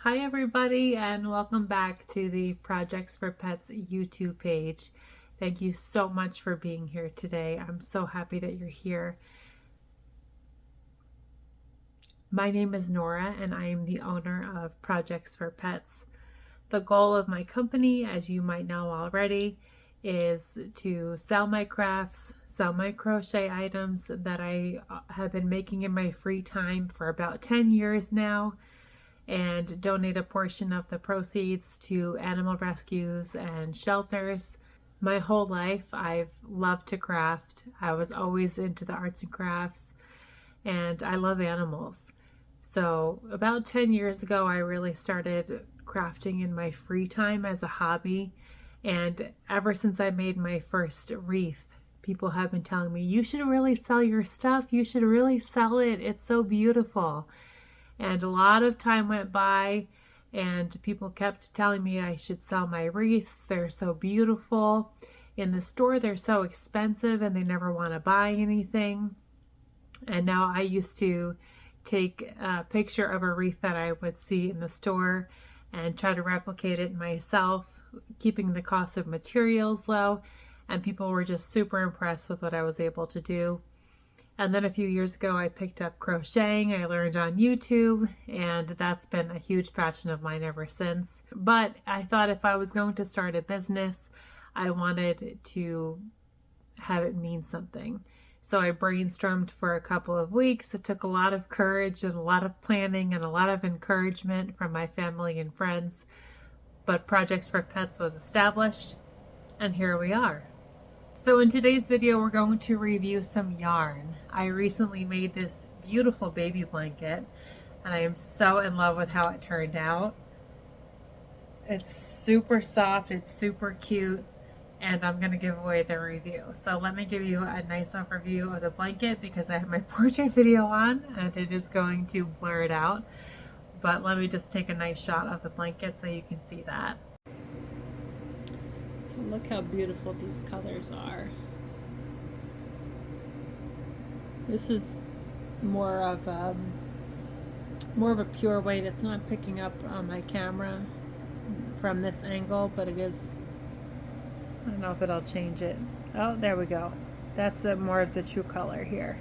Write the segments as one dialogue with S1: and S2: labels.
S1: Hi everybody, and welcome back to the Projects for Pets YouTube page. Thank you so much for being here today. I'm so happy that you're here. My name is Nora and I am the owner of Projects for Pets. The goal of my company, as you might know already, is to sell my crafts, sell my crochet items that I have been making in my free time for about 10 years now, and donate a portion of the proceeds to animal rescues and shelters. My whole life, I've loved to craft. I was always into the arts and crafts, and I love animals. So, about 10 years ago, I really started crafting in my free time as a hobby. And ever since I made my first wreath, people have been telling me, you should really sell your stuff. You should really sell it. It's so beautiful. And a lot of time went by, and people kept telling me I should sell my wreaths. They're so beautiful. In the store, they're so expensive, and they never want to buy anything. And now I used to take a picture of a wreath that I would see in the store and try to replicate it myself, keeping the cost of materials low. And people were just super impressed with what I was able to do. And then a few years ago, I picked up crocheting. I learned on YouTube, and that's been a huge passion of mine ever since. But I thought if I was going to start a business, I wanted to have it mean something. So I brainstormed for a couple of weeks. It took a lot of courage and a lot of planning and a lot of encouragement from my family and friends. But Projects for Pets was established, and here we are. So in today's video, we're going to review some yarn. I recently made this beautiful baby blanket, and I am so in love with how it turned out. It's super soft, it's super cute, and I'm going to give away the review. So let me give you a nice overview of the blanket because I have my portrait video on and it is going to blur it out. But let me just take a nice shot of the blanket so you can see that. So look how beautiful these colors are. This is more of a pure white. It's not picking up on my camera from this angle, but it is. I don't know if it'll change it. Oh, there we go. That's more of the true color here.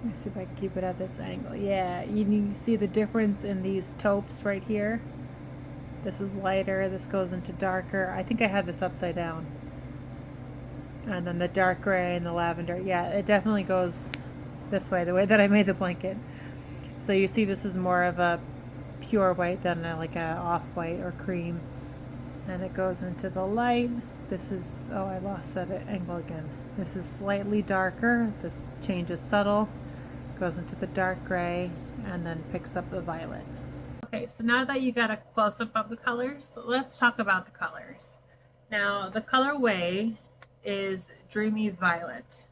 S1: Let me see if I can keep it at this angle. Yeah, you see the difference in these taupes right here. This is lighter, this goes into darker. I think I had this upside down. And then the dark gray and the lavender. Yeah, it definitely goes this way, the way that I made the blanket. So you see this is more of a pure white than like a off-white or cream. And it goes into the light. This is, oh, I lost that angle again. This is slightly darker. This change is subtle. Goes into the dark gray and then picks up the violet. Okay, so now that you got a close-up of the colors, let's talk about the colors. Now, the colorway is Dreamy Violet.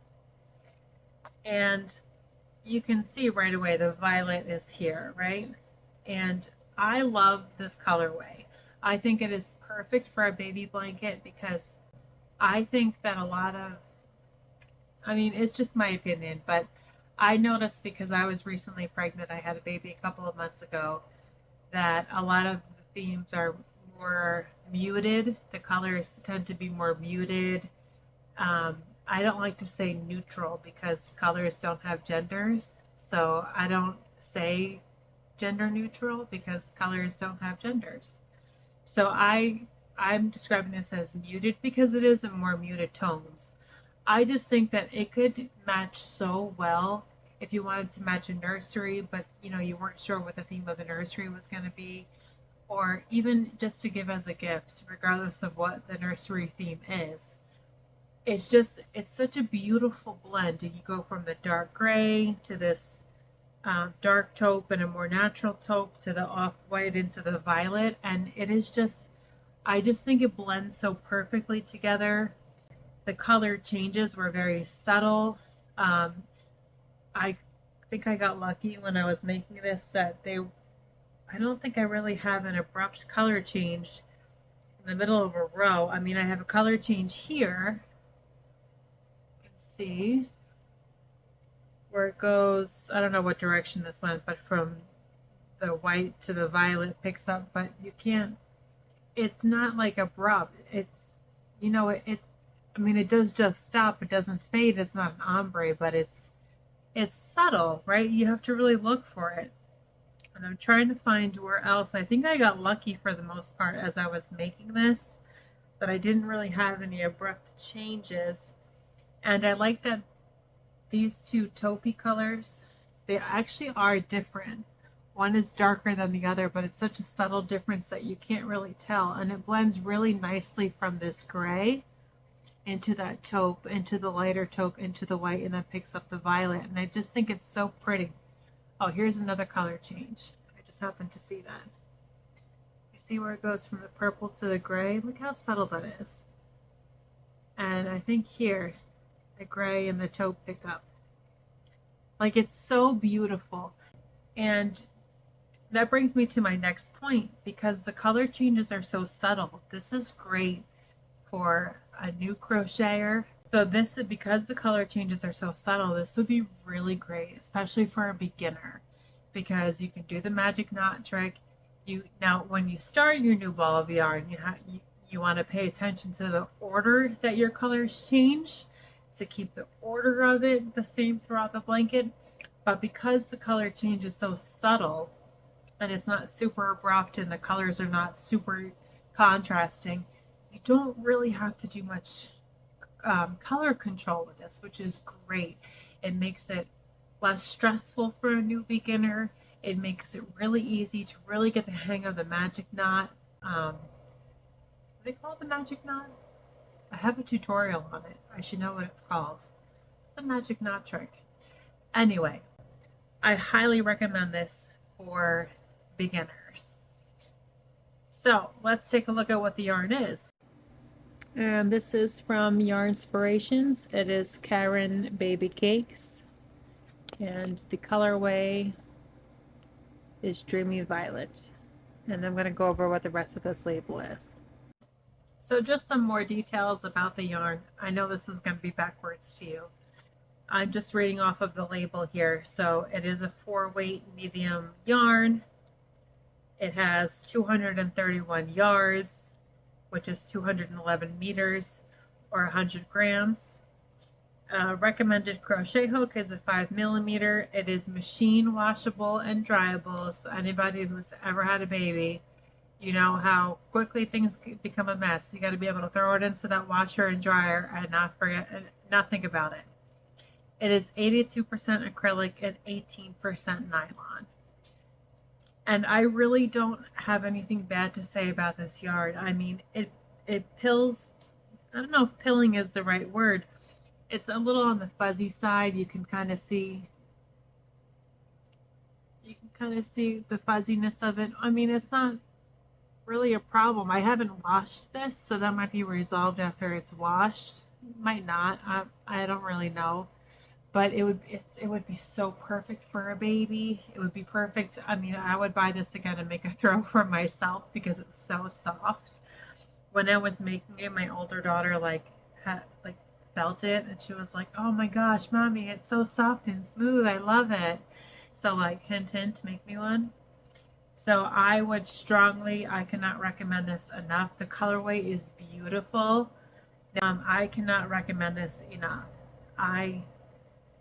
S1: And you can see right away the violet is here, right? And I love this colorway. I think it is perfect for a baby blanket because I think that it's just my opinion, but I noticed because I was recently pregnant, I had a baby a couple of months ago, that a lot of the themes are more muted. The colors tend to be more muted. I don't like to say neutral because colors don't have genders. So I don't say gender neutral because colors don't have genders. So I'm describing this as muted because it is in more muted tones. I just think that it could match so well if you wanted to match a nursery, but you weren't sure what the theme of the nursery was going to be, or even just to give as a gift, regardless of what the nursery theme is. It's such a beautiful blend. You go from the dark gray to this dark taupe and a more natural taupe to the off-white into the violet, and I just think it blends so perfectly together. The color changes were very subtle. I think I got lucky when I was making this that I don't think I really have an abrupt color change in the middle of a row. I mean, I have a color change here. You can see where it goes. I don't know what direction this went, but from the white to the violet picks up, but you can't, it's not like abrupt. It's, it's, I mean, it does just stop. It doesn't fade. It's not an ombre, but it's subtle, right? You have to really look for it. And I'm trying to find where else. I think I got lucky for the most part as I was making this, that I didn't really have any abrupt changes. And I like that these two taupey colors, they actually are different. One is darker than the other, but it's such a subtle difference that you can't really tell. And it blends really nicely from this gray into that taupe, into the lighter taupe, into the white, and then picks up the violet. And I just think it's so pretty. Oh, here's another color change. I just happened to see that. You see where it goes from the purple to the gray? Look how subtle that is. And I think here, the gray and the taupe pick up. Like, it's so beautiful. And that brings me to my next point, because the color changes are so subtle. This is great for a new crocheter. So this, because the color changes are so subtle, this would be really great, especially for a beginner, because you can do the magic knot trick. Now when you start your new ball of yarn, you want to pay attention to the order that your colors change, to keep the order of it the same throughout the blanket. But because the color change is so subtle and it's not super abrupt and the colors are not super contrasting, you don't really have to do much color control with this, which is great. It makes it less stressful for a new beginner. It makes it really easy to really get the hang of the magic knot. What do they call it, the magic knot? I have a tutorial on it. I should know what it's called. It's the magic knot trick. Anyway, I highly recommend this for beginners. So let's take a look at what the yarn is. And this is from Yarnspirations. It is Caron Baby Cakes. And the colorway is Dreamy Violet. And I'm going to go over what the rest of this label is. So just some more details about the yarn. I know this is going to be backwards to you. I'm just reading off of the label here. So it is a 4-weight medium yarn. It has 231 yards, which is 211 meters or 100 grams. Recommended crochet hook is a 5mm. It is machine washable and dryable. So anybody who's ever had a baby, you know how quickly things become a mess. You got to be able to throw it into that washer and dryer and not think about it. It is 82% acrylic and 18% nylon. And I really don't have anything bad to say about this yarn. I mean, it pills. I don't know if pilling is the right word. It's a little on the fuzzy side. You can kind of see the fuzziness of it. I mean, it's not really a problem. I haven't washed this, so that might be resolved after it's washed. Might not. I don't really know. But it would be so perfect for a baby. It would be perfect. I mean, I would buy this again and make a throw for myself because it's so soft. When I was making it, my older daughter felt it, and she was like, "Oh my gosh, mommy, it's so soft and smooth. I love it." So hint, hint, make me one. So I cannot recommend this enough. The colorway is beautiful. I cannot recommend this enough. I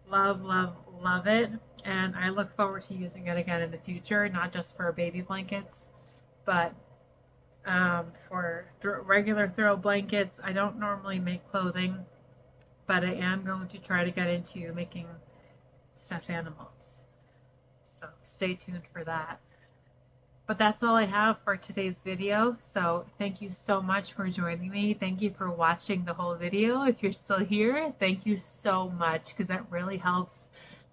S1: love, love, love it. And I look forward to using it again in the future, not just for baby blankets, but for regular throw blankets. I don't normally make clothing, but I am going to try to get into making stuffed animals. So stay tuned for that. But that's all I have for today's video. So thank you so much for joining me. Thank you for watching the whole video. If you're still here, thank you so much, because that really helps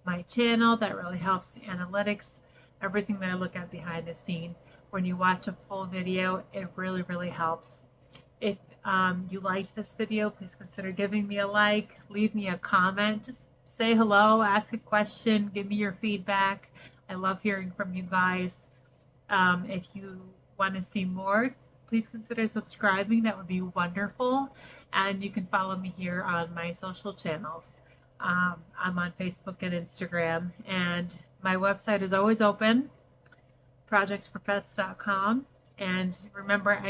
S1: my channel. That really helps the analytics, everything that I look at behind the scene. When you watch a full video, it really, really helps. If you liked this video, please consider giving me a like, leave me a comment, just say hello, ask a question, give me your feedback. I love hearing from you guys. If you want to see more, please consider subscribing. That would be wonderful. And you can follow me here on my social channels. I'm on Facebook and Instagram, and my website is always open. projectsforpets.com. And remember,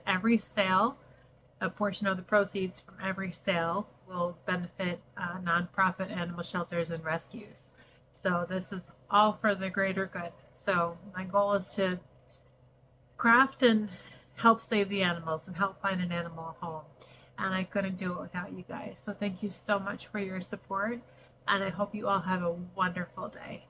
S1: every sale, a portion of the proceeds from every sale will benefit nonprofit animal shelters and rescues. So this is all for the greater good. So my goal is to craft and help save the animals and help find an animal a home. And I couldn't do it without you guys. So thank you so much for your support. And I hope you all have a wonderful day.